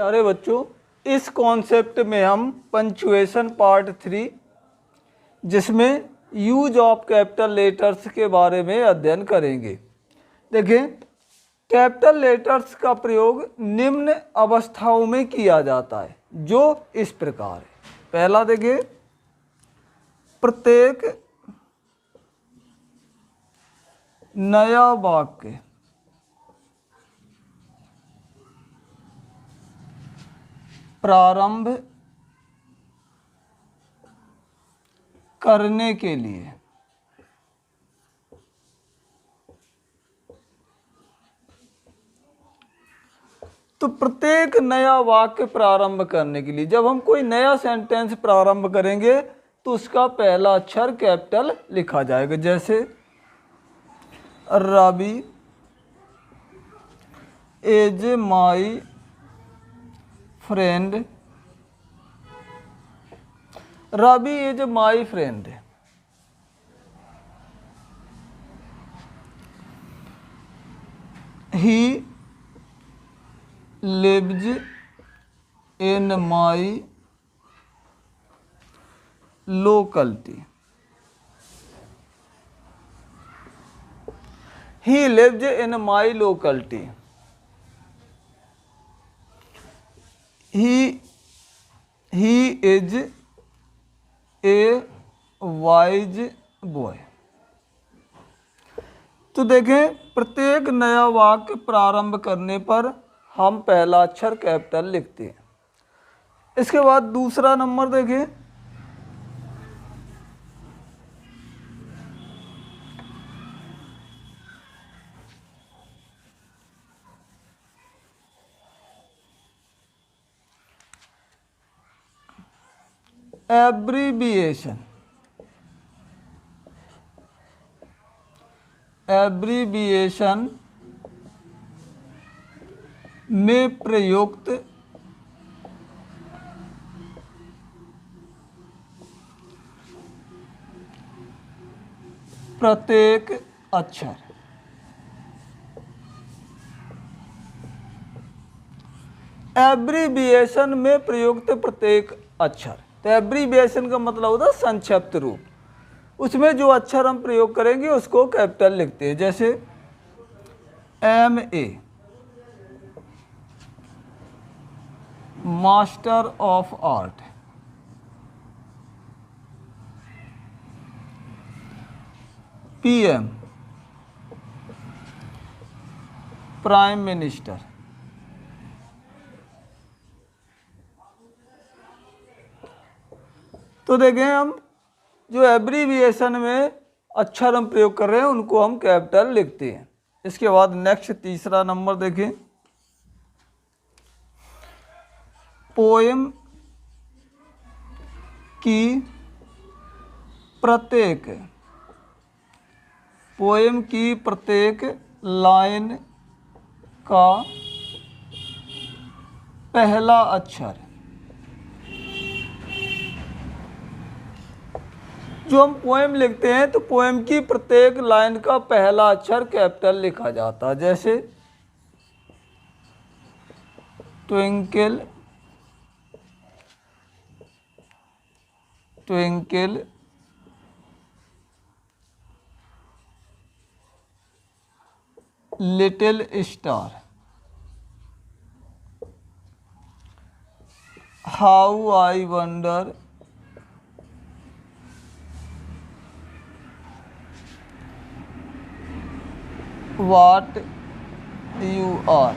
प्यारे बच्चों, इस कॉन्सेप्ट में हम पंचुएशन पार्ट 3 जिसमें यूज ऑफ कैपिटल लेटर्स के बारे में अध्ययन करेंगे। देखिए, कैपिटल लेटर्स का प्रयोग निम्न अवस्थाओं में किया जाता है, जो इस प्रकार है। पहला देखिए, प्रत्येक नया वाक्य प्रारंभ करने के लिए तो प्रत्येक नया वाक्य प्रारंभ करने के लिए जब हम कोई नया सेंटेंस प्रारंभ करेंगे तो उसका पहला अक्षर कैपिटल लिखा जाएगा। जैसे Ravi is my friend, Ravi is my friend. He lives in my locality, he lives in my locality. He is a wise boy. तो देखें, प्रत्येक नया वाक्य प्रारंभ करने पर हम पहला अक्षर कैपिटल लिखते हैं। इसके बाद दूसरा नंबर देखें, एब्रीविएशन। एब्रीविएशन में प्रयुक्त प्रत्येक अक्षर एब्रीविएशन में प्रयुक्त प्रत्येक अक्षर। तो एब्रीविएशन का मतलब होता है संक्षिप्त रूप। उसमें जो अक्षर हम प्रयोग करेंगे उसको कैपिटल लिखते हैं। जैसे MA master of art, PM prime minister. तो देखें, हम जो एब्रीविएशन में अक्षर हम प्रयोग कर रहे हैं उनको हम कैपिटल लिखते हैं। इसके बाद नेक्स्ट तीसरा नंबर देखें, पोएम की प्रत्येक लाइन का पहला अक्षर, जो हम पोएम लिखते हैं तो पोएम की प्रत्येक लाइन का पहला अक्षर कैपिटल लिखा जाता है। जैसे twinkle twinkle little star, how I wonder what you are.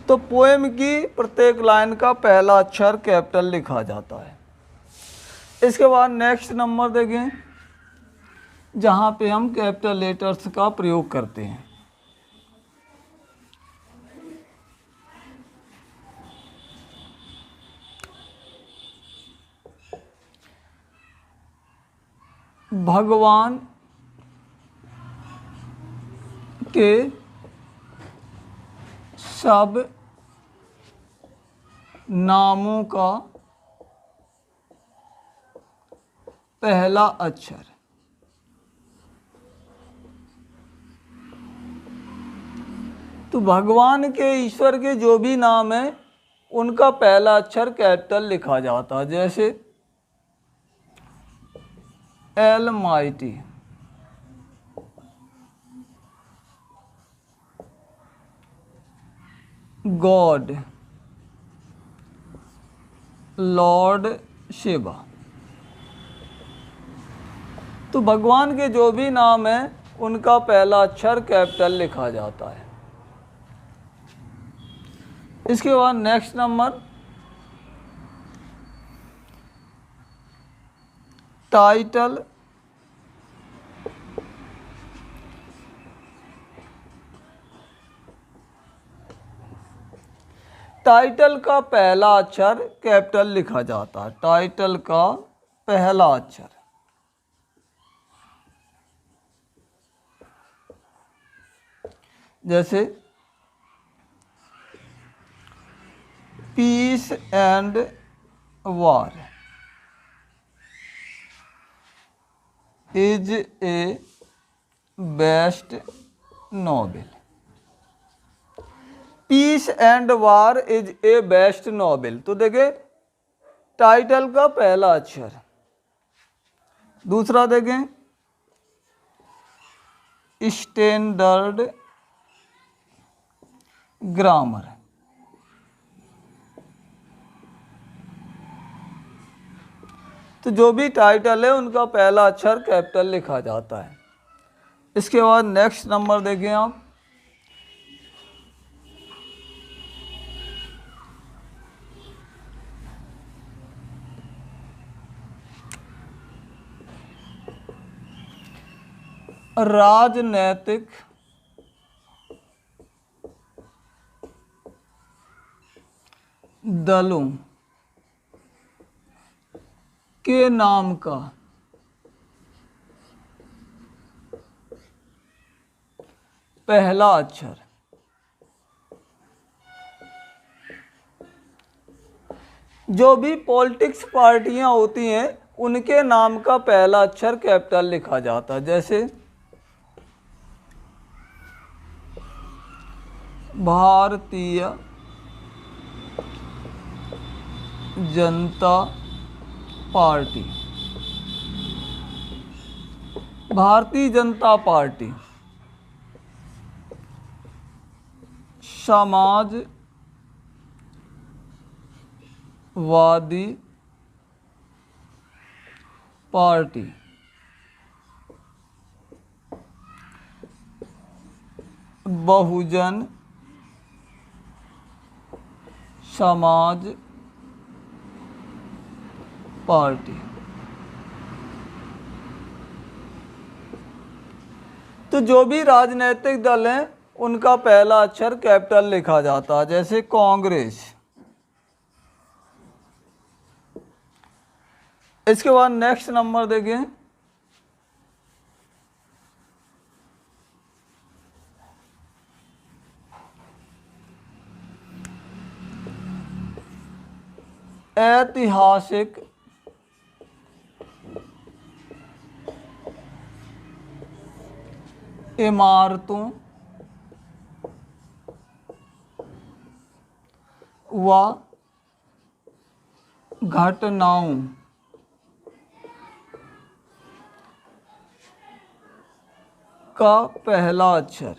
तो पोएम की प्रत्येक लाइन का पहला अक्षर कैपिटल लिखा जाता है। इसके बाद नेक्स्ट नंबर देखें, जहां पे हम कैपिटल लेटर्स का प्रयोग करते हैं। भगवान के सब नामों का पहला अक्षर तो तो भगवान के, ईश्वर के जो भी नाम है उनका पहला अक्षर कैपिटल लिखा जाता है, जैसे एलमाइटी, गॉड, लॉर्ड शिवा। तो भगवान के जो भी नाम है उनका पहला अक्षर कैपिटल लिखा जाता है। इसके बाद नेक्स्ट नंबर टाइटल। टाइटल का पहला अक्षर कैपिटल लिखा जाता है, टाइटल का पहला अक्षर। जैसे peace and war is a best novel. Peace and war is a best novel. तो देखें टाइटल का पहला अक्षर। दूसरा देखें स्टैंडर्ड ग्रामर। तो जो भी टाइटल है उनका पहला अक्षर कैपिटल लिखा जाता है। इसके बाद नेक्स्ट नंबर देखें आप, राजनैतिक दलों के नाम का पहला अक्षर। जो भी पॉलिटिक्स पार्टियां होती हैं उनके नाम का पहला अक्षर कैपिटल लिखा जाता है। जैसे Bharatiya Janata party, Bharatiya Janata party, Samajwadi party, Bahujan Samaj party. तो जो भी राजनीतिक दल हैं उनका पहला अक्षर कैपिटल लिखा जाता है। जैसे कांग्रेस। इसके बाद नेक्स्ट नंबर देखें, ऐतिहासिक इमारतों व घटनाओं का पहला अक्षर।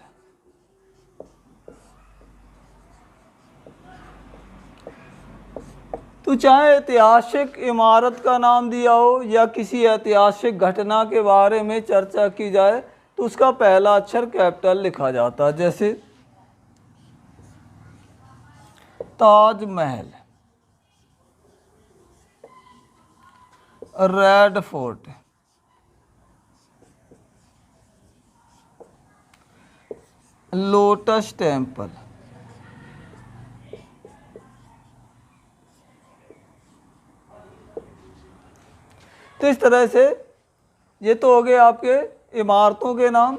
तो चाहे ऐतिहासिक इमारत का नाम दिया हो या किसी ऐतिहासिक घटना के बारे में चर्चा की जाए तो उसका पहला अक्षर कैपिटल लिखा जाता है। जैसे Taj Mahal, red fort, lotus temple. तो इस तरह से ये तो हो गए आपके इमारतों के नाम।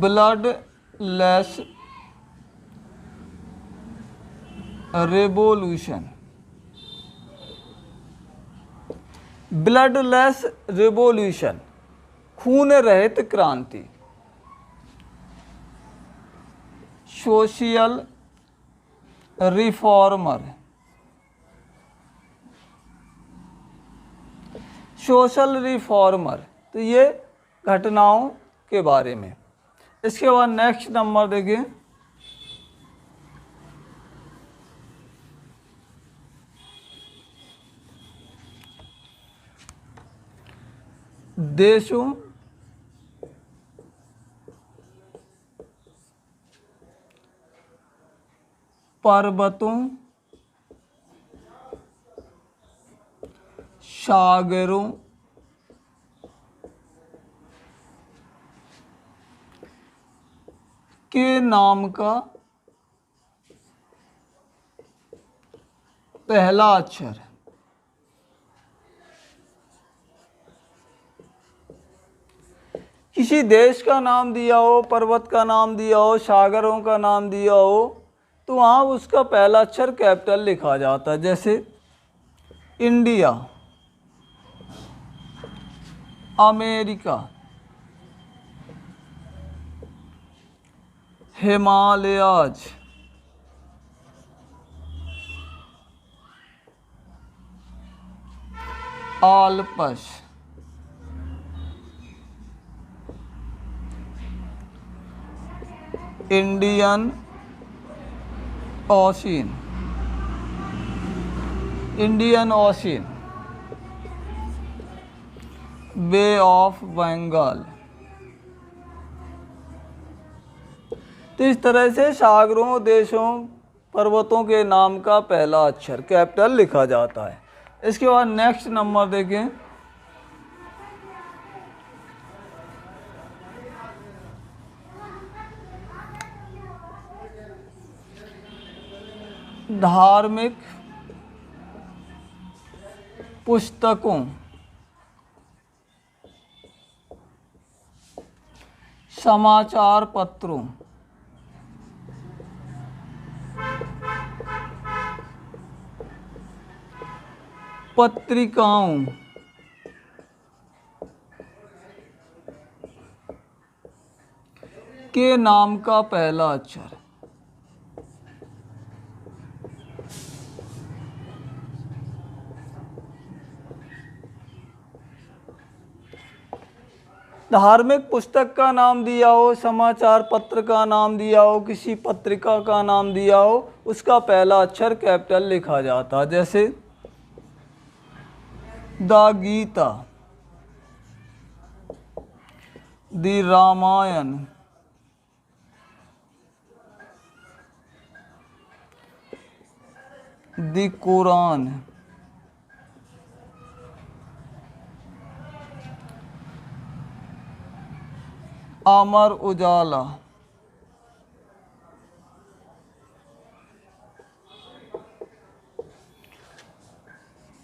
Blood less revolution, bloodless revolution, खून रहित क्रांति, सोशल रिफॉर्मर, सोशल रिफॉर्मर, तो ये घटनाओं के बारे में। इसके बाद नेक्स्ट नंबर देखिए, देशों पर्वतों सागरों के नाम का पहला अक्षर, किसी देश का नाम दिया हो, पर्वत का नाम दिया हो, सागरों का नाम दिया हो, तो वहाँ उसका पहला अक्षर कैपिटल लिखा जाता है। जैसे India, America, Himalayas, Alps, Indian Ocean, Indian Ocean, Bay of Bengal. तो इस तरह से सागरों, देशों, पर्वतों के नाम का पहला अक्षर कैपिटल लिखा जाता है। इसके बाद नेक्स्ट नंबर देखें, धार्मिक पुस्तकों, समाचार पत्रों, पत्रिकाओं के नाम का पहला अक्षर। धार्मिक पुस्तक का नाम दिया हो, समाचार पत्र का नाम दिया हो, किसी पत्रिका का नाम दिया हो, उसका पहला अक्षर कैपिटल लिखा जाता। जैसे the Gita, the Ramayana, the Quran, Amar Ujala,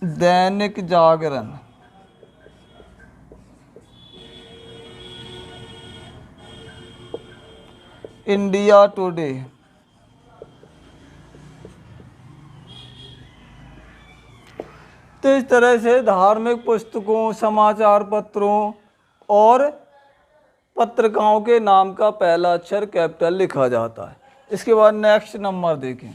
Dainik Jagran, India today. तो इस तरह से धार्मिक पुस्तकों, समाचार पत्रों और पत्रिकाओं के नाम का पहला अक्षर कैपिटल लिखा जाता है। इसके बाद नेक्स्ट नंबर देखें,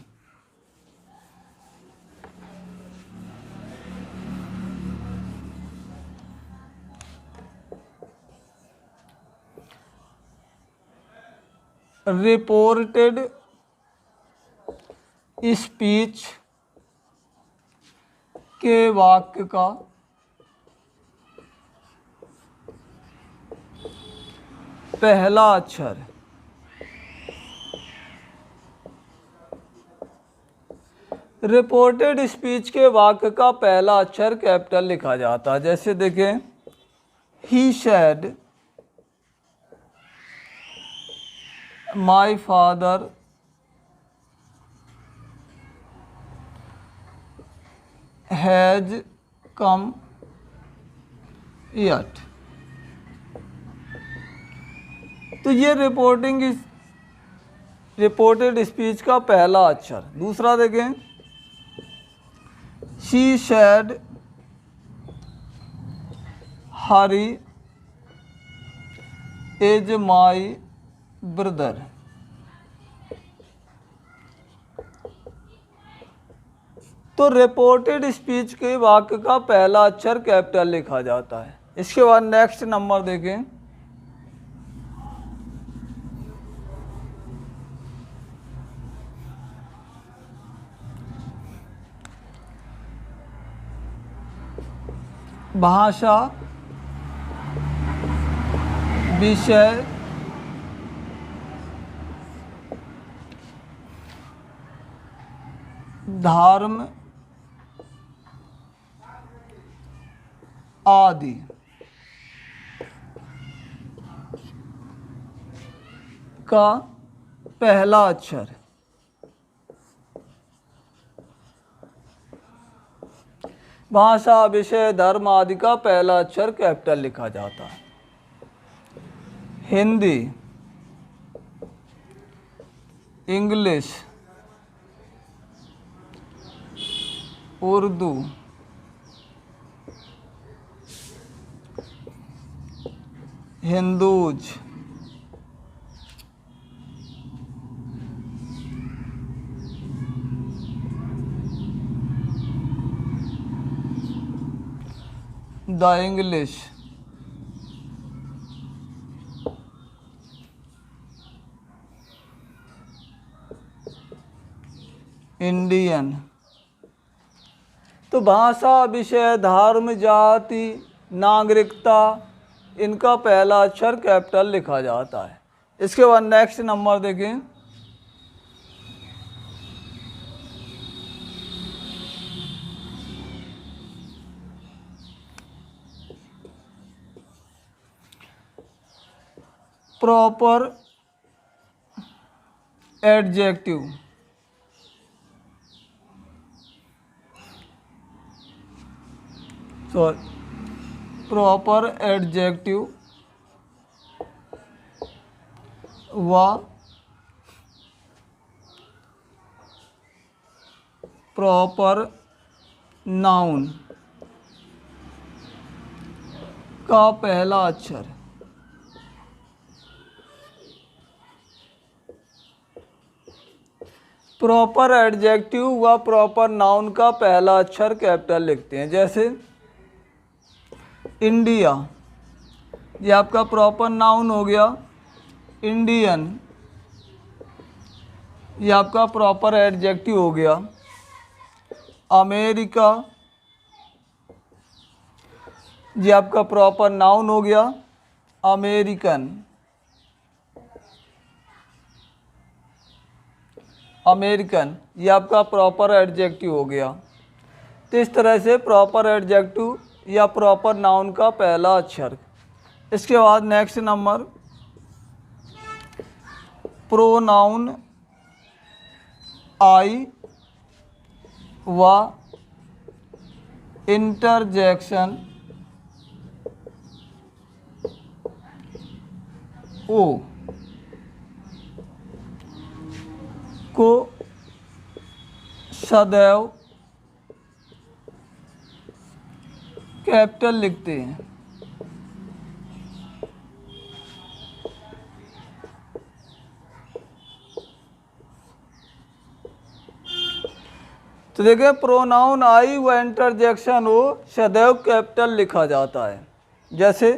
रिपोर्टेड स्पीच के वाक्य का पहला अक्षर। रिपोर्टेड स्पीच के वाक्य का पहला अक्षर कैपिटल लिखा जाता है। जैसे देखें, he said my father has come yet. तो ये रिपोर्टेड स्पीच का पहला अक्षर। दूसरा देखें, she said Hari is my brother. तो रिपोर्टेड स्पीच के वाक्य का पहला अक्षर कैपिटल लिखा जाता है। इसके बाद नेक्स्ट नंबर देखें, भाषा विषय धर्म आदि का पहला अक्षर भाषा विषय धर्म आदि का पहला अक्षर कैपिटल लिखा जाता है। Hindi, English, Urdu, Hindus, the English, Indian. तो भाषा विषय धर्म जाति नागरिकता इनका पहला अक्षर कैपिटल लिखा जाता है। इसके बाद नेक्स्ट नंबर देखें, प्रॉपर एडजेक्टिव। प्रॉपर एडजेक्टिव व प्रॉपर नाउन का पहला अक्षर प्रॉपर एडजेक्टिव व प्रॉपर नाउन का पहला अक्षर कैपिटल लिखते हैं। जैसे इंडिया, ये आपका प्रॉपर नाउन हो गया। इंडियन, ये आपका प्रॉपर एडजेक्टिव हो गया। अमेरिका, ये आपका प्रॉपर नाउन हो गया। अमेरिकन, अमेरिकन, ये आपका प्रॉपर एडजेक्टिव हो गया। तो इस तरह से प्रॉपर एडजेक्टिव या प्रॉपर नाउन का पहला अक्षर। इसके बाद नेक्स्ट नंबर, प्रोनाउन आई व इंटरजेक्शन ओ को सदैव कैपिटल लिखते हैं। तो देखिए, प्रोनाउन आई व इंटरजेक्शन ओ सदैव कैपिटल लिखा जाता है। जैसे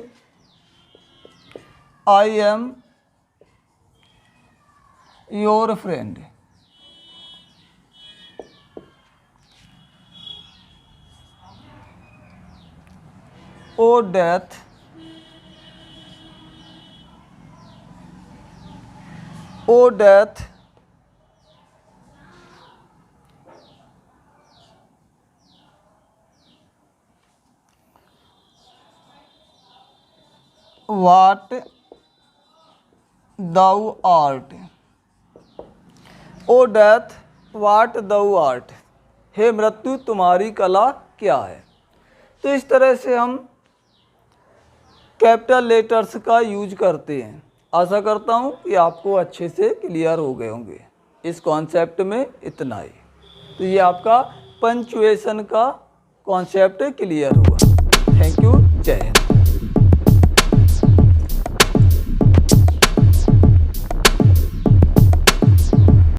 I am your friend, O death, O death, what thou art, O death what thou art, हे मृत्यु तुम्हारी कला क्या है। तो इस तरह से हम कैपिटल लेटर्स का यूज करते हैं। आशा करता हूँ कि आपको अच्छे से क्लियर हो गए होंगे। इस कॉन्सेप्ट में इतना ही। तो ये आपका पंक्चुएशन का कॉन्सेप्ट क्लियर हुआ। थैंक यू, जय हिंद।